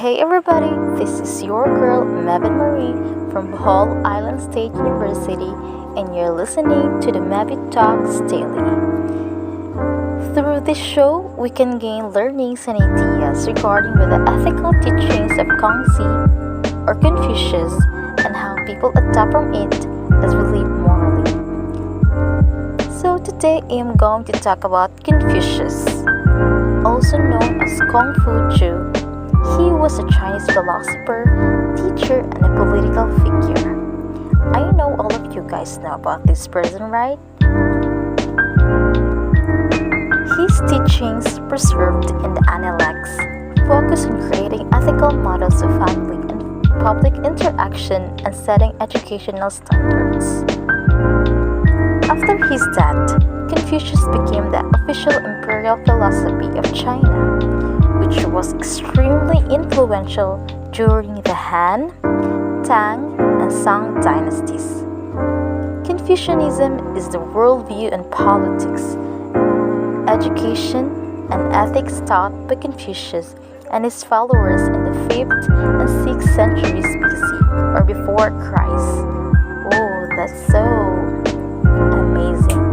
Hey everybody, this is your girl Mevin Marie from Bohol Island State University, and you're listening to the Mevin Talks Daily. Through this show, we can gain learnings and ideas regarding with the ethical teachings of Kongzi or Confucius and how people adapt from it as we live morally. So today I am going to talk about Confucius, also known as Kung Fu Jew. He was a Chinese philosopher, teacher, and a political figure. I know all of you guys know about this person, right? His teachings, preserved in the Analects, focus on creating ethical models of family and public interaction and setting educational standards. After his death, Confucius became the official imperial philosophy of China, which was extremely influential during the Han, Tang, and Song dynasties. Confucianism is the worldview in politics, education, and ethics taught by Confucius and his followers in the 5th and 6th centuries BC or before Christ. Oh, that's so amazing.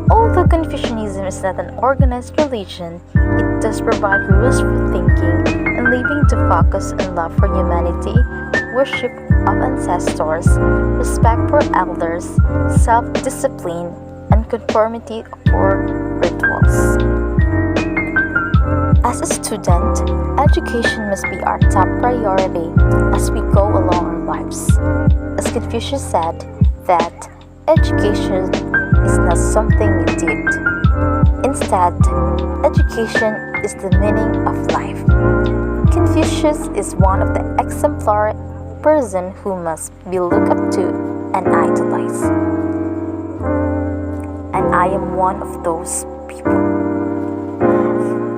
Although Confucianism is not an organized religion, it does provide rules for thinking and living to focus on love for humanity, worship of ancestors, respect for elders, self-discipline, and conformity for rituals. As a student, education must be our top priority as we go along our lives. As Confucius said, that education is not something you did. Instead, education is the meaning of life. Confucius is one of the exemplary person who must be looked up to and idolized. And I am one of those people.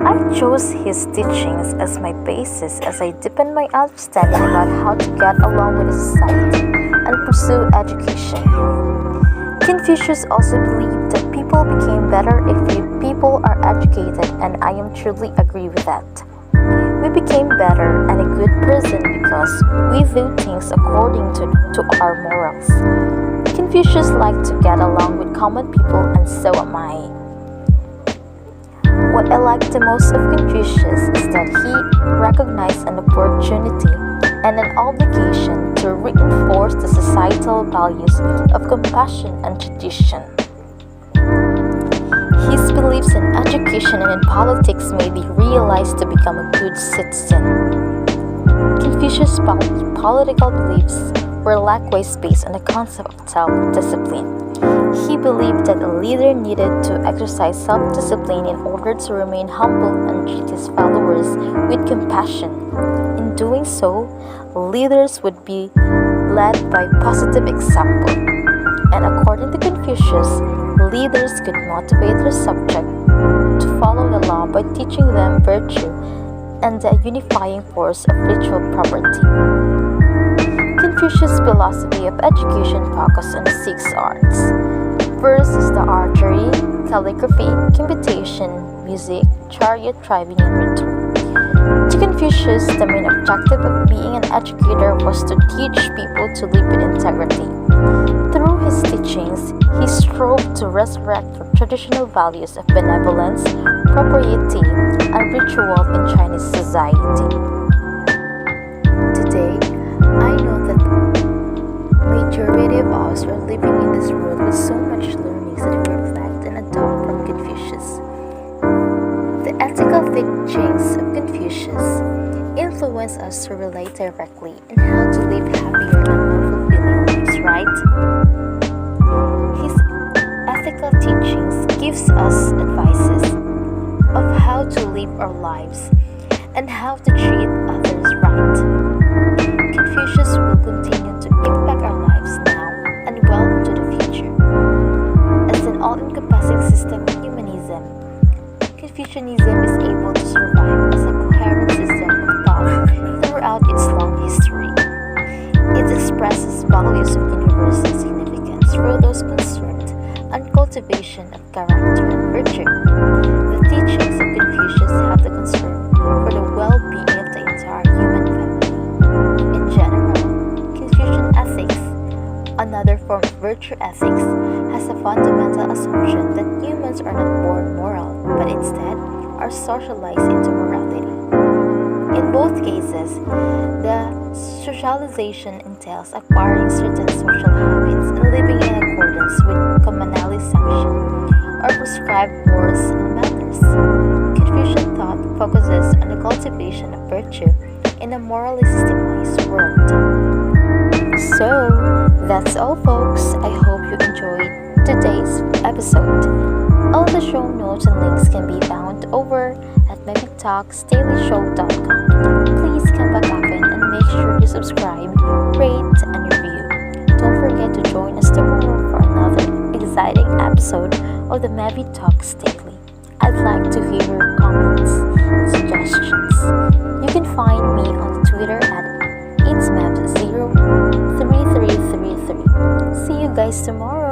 I chose his teachings as my basis as I deepen my understanding about how to get along with society and pursue education. Confucius also believed that people became better if people are educated, and I am truly agree with that. We became better and a good person because we do things according to our morals. Confucius liked to get along with common people, and so am I. What I like the most of Confucius is that he recognized an opportunity and an obligation to reinforce the societal values of compassion and tradition. His beliefs in education and in politics may be realized to become a good citizen. Confucius' political beliefs were likewise based on the concept of self-discipline. He believed that a leader needed to exercise self-discipline in order to remain humble and treat his followers with compassion. In doing so, leaders would be led by positive example. And according to Confucius, leaders could motivate their subject to follow the law by teaching them virtue and the unifying force of ritual property. Confucius' philosophy of education focused on the 6 arts. First is the archery, calligraphy, computation, music, chariot driving, and rhetoric. To Confucius, the main objective of being an educator was to teach people to live with integrity. Through his teachings, he strove to resurrect the traditional values of benevolence, propriety, and ritual in Chinese society. Today, I know that the majority of us are living in this world with so much learnings that we reflect and adopt from Confucius. The ethical teachings of Confucius influence us to relate directly in how to live happier and more fulfilling lives, right? His ethical teachings gives us advices of how to live our lives and how to treat others right. Confucius will continue to impact our lives now and well into the future. As an all-encompassing system of humanism, Confucianism is able to survive as a coherent system of thought throughout its long history. It expresses values of universal significance for those concerned and cultivation of character and virtue. The teachings of Confucius have the concern for the well-being of the entire human virtue ethics has a fundamental assumption that humans are not born moral, but instead are socialized into morality. In both cases, the socialization entails acquiring certain social habits and living in accordance with commonly sanctioned or prescribed mores and manners. Confucian thought focuses on the cultivation of virtue in a morally systemized world. So, that's all, folks. I hope you enjoyed today's episode. All the show notes and links can be found over at mepictalksdailyshow.com. Please come back often and make sure you subscribe, rate, and review. Don't forget to join us tomorrow for another exciting episode of the Mavi Talks Daily. I'd like to hear your comments and suggestions. You can find me on Twitter at itsmap03333. See you guys tomorrow.